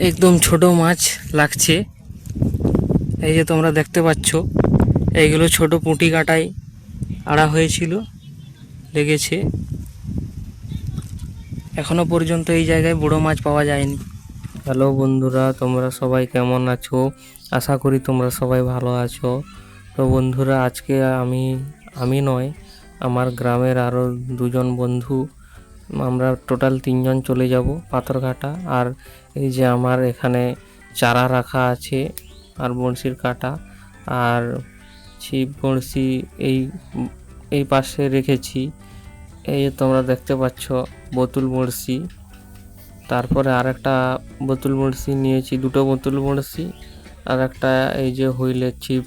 একদম ছোট মাছ লাগছে। এই যে তোমরা দেখতে পাচ্ছ, এইগুলো ছোট পুঁটি কাটাই আড়া হয়েছিল, লেগেছে। এখনো পর্যন্ত এই জায়গায় বড় মাছ পাওয়া যায়নি। হ্যালো বন্ধুরা, তোমরা সবাই কেমন আছো? আশা করি তোমরা সবাই ভালো আছো। তো বন্ধুরা, আজকে আমি নয়, আমার গ্রামের আরও দুজন বন্ধু, আমরা টোটাল 3জন চলে যাব পাথরঘাটা। আর এই যে আমার এখানে চারা রাখা আছে, আর বড়শির কাঁটা আর ছিপ বড়শি এই পাশে রেখেছি। এই যে তোমরা দেখতে পাচ্ছ বোতল বড়শি, তারপরে আর একটা বোতল বড়শি নিয়েছি, দুটো বোতল বড়শি আর একটা এই যে হুইলের ছিপ।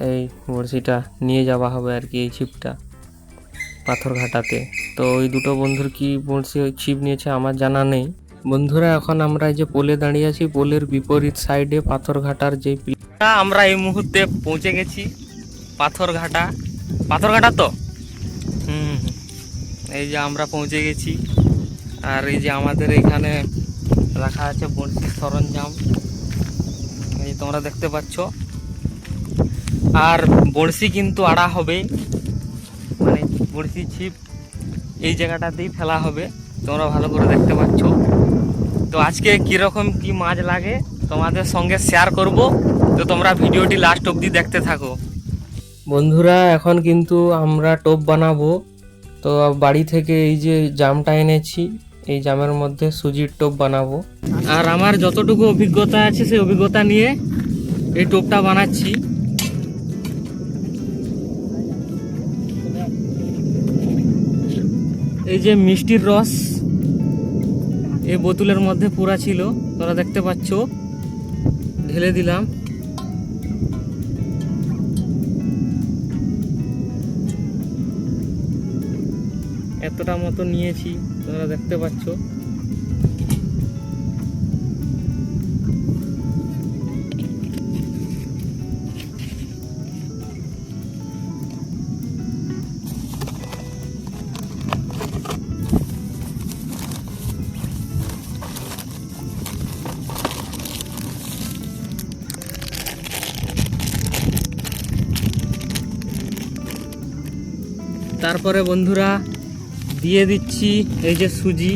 এই বড়শিটা নিয়ে যাওয়া হবে আর কি, এই ছিপটা পাথরঘাটাতে। তো ওই দুটো বন্ধুর কি বড়শি ওই ছিপ নিয়েছে আমার জানা নেই। বন্ধুরা, এখন আমরা এই যে পোলে দাঁড়িয়ে আছি, পোলের বিপরীত সাইডে পাথরঘাটার যে আমরা এই মুহূর্তে পৌঁছে গেছি পাথরঘাটা। পাথরঘাটা তো এই যে আমরা পৌঁছে গেছি। আর এই যে আমাদের এখানে রাখা আছে বড়শির সরঞ্জাম, এই তোমরা দেখতে পাচ্ছ। আর বড়শি কিন্তু আড়া হবে, মানে বড়শি ছিপ এই জায়গাটাতেই ফেলা হবে, তোমরা ভালো করে দেখতে পাচ্ছ। তো আজকে কীরকম কি মাছ লাগে তোমাদের সঙ্গে শেয়ার করব, তো তোমরা ভিডিওটি লাস্ট অবধি দেখতে থাকো। বন্ধুরা, এখন কিন্তু আমরা টোপ বানাবো। তো বাড়ি থেকে এই যে জামটা এনেছি, এই জামের মধ্যে সুজির টোপ বানাবো। আর আমার যতটুকু অভিজ্ঞতা আছে সেই অভিজ্ঞতা নিয়ে এই টোপটা বানাচ্ছি। এই যে মিষ্টির রস এই বোতলের মধ্যে পুরা ছিল, তোমরা দেখতে পাচ্ছ, ঢেলে দিলাম। এতটা মতো নিয়েছি, তোমরা দেখতে পাচ্ছ। তারপরে বন্ধুরা দিয়ে দিচ্ছি এই যে সুজি।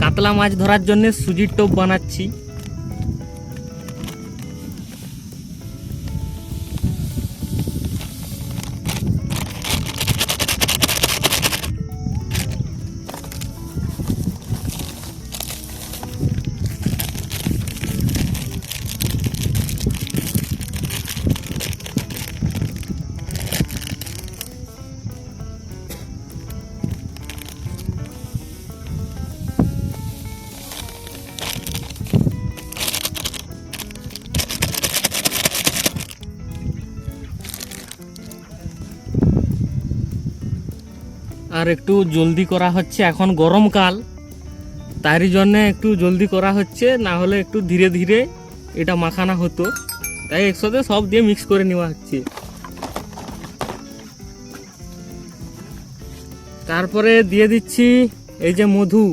কাতলা মাছ ধরার জন্য সুজির টোপ বানাচ্ছি। আর একটু জলদি করা হচ্ছে, এখন গরমকাল, তারই জন্য একটু জলদি করা হচ্ছে, না হলে একটু ধীরে ধীরে এটা মাখানো হতো, তাই একসাথে সব দিয়ে মিক্স করে নেওয়া হচ্ছে। তারপরে দিয়ে দিচ্ছি এই যে মধু,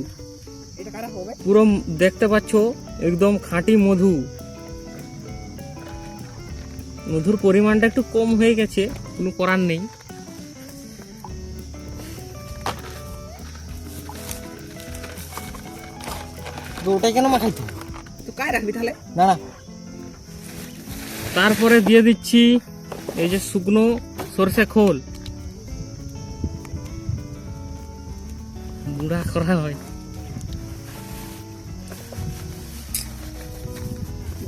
পুরো দেখতে পাচ্ছ একদম খাঁটি মধু। মধুর পরিমাণটা একটু কম হয়ে গেছে, কোনো করার নেই। ওটাই কেন মাখাইতো তো কাই রাখবি তাহলে, না না। তারপরে দিয়ে দিচ্ছি এই যে শুকনো সরষে খোল, গুঁড়া করা হয়।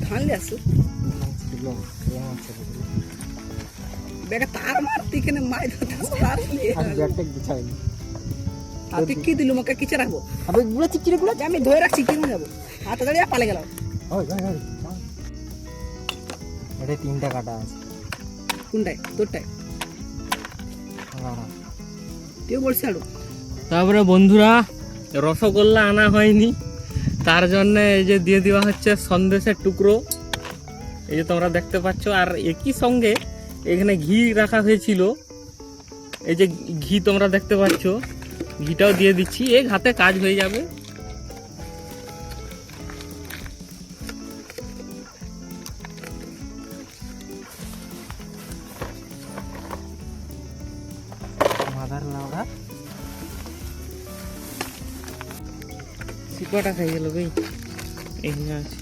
ধান আসো বেটা তার মারতি কেন মাই ধরতে তার নিয়ে আর ব্যাগটা গুছাইনি। আপনি কি দিলু মকে কিছে রাখবো? আবে গুলো চিকিরে গুলো আমি ধরে রাখছি, কি যাব হাত দাঁড়িয়ে পালে গেল। ওই ভাই ভাই এটা তিনটা কাটা আছে। কোনটাই তোরটাই? তুই বলছিস আলু। তারপরে বন্ধুরা, রসগোল্লা আনা হয়নি, তার জন্য এই যে দিয়ে দেওয়া হচ্ছে সন্দেশের টুকরো, এই যে তোমরা দেখতে পাচ্ছ। আর একই সঙ্গে এখানে ঘি রাখা হয়েছিল, এই যে ঘি তোমরা দেখতে পাচ্ছ। ঘিটাও দিয়ে দিচ্ছি, এক হাতে কাজ হয়ে যাবে। মাদার লাউডা শিকড়টা খাই গেল ভাই, এখানে আছে।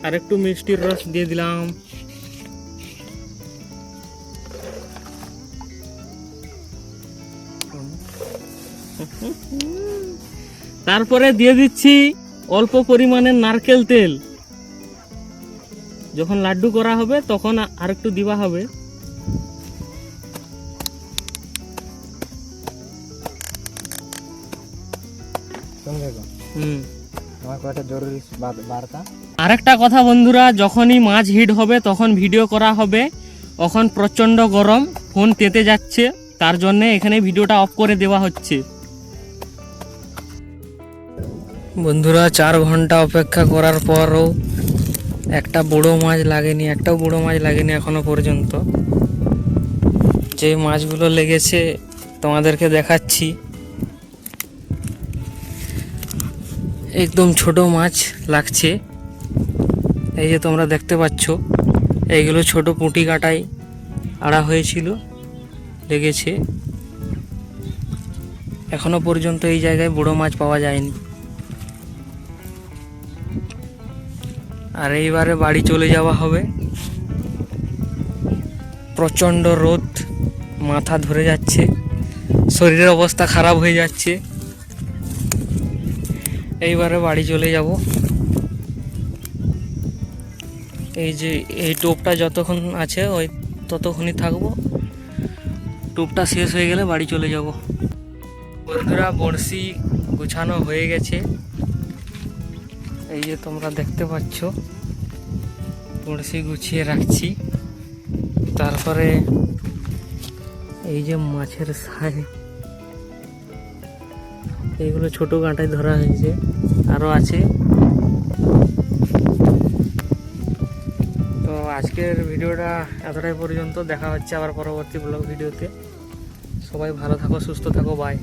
আর একটু মিষ্টির রস দিয়ে দিলাম। তারপরে দিয়ে দিচ্ছি অল্প পরিমাণে নারকেল তেল। যখন লাড্ডু করা হবে তখন আর একটু দিবা হবে। আরেকটা কথা বন্ধুরা, যখনই মাছ হিট হবে তখন ভিডিও করা হবে, এখন প্রচন্ড গরম, ফোন তেতে যাচ্ছে, তার জন্য এখানে ভিডিওটা অফ করে দেওয়া হচ্ছে। বন্ধুরা 4 ঘন্টা অপেক্ষা করার পরও একটাও বড় মাছ লাগেনি এখনো পর্যন্ত। যে মাছগুলো লেগেছে তোমাদেরকে দেখাচ্ছি। একদম ছোট মাছ লাগছে, এই যে তোমরা দেখতে পাচ্ছ। এইগুলো ছোট পুঁটি কাটাই আড়া হয়েছিল, লেগেছে। এখনো পর্যন্ত এই জায়গায় বড় মাছ পাওয়া যায়নি। আর এইবারে বাড়ি চলে যাওয়া হবে। প্রচণ্ড রোদ, মাথা ধরে যাচ্ছে, শরীরের অবস্থা খারাপ হয়ে যাচ্ছে। এইবারে বাড়ি চলে যাব। এই যে এই টোপটা যতক্ষণ আছে ওই ততক্ষণই থাকবো, টোপটা শেষ হয়ে গেলে বাড়ি চলে যাব। বন্ধুরা বড়শি গুছানো হয়ে গেছে, এই যে তোমরা দেখতে পাচ্ছ। বড়শি গুছিয়ে রাখছি। তারপরে এই যে মাছের সাই, এইগুলো ছোট কাঁটায় ধরা হয়েছে, আরও আছে। তো আজকের ভিডিওটা এতটাই পর্যন্ত, দেখা হচ্ছে আবার পরবর্তী ব্লগ ভিডিওতে। সবাই ভালো থাকো, সুস্থ থাকো, বাই।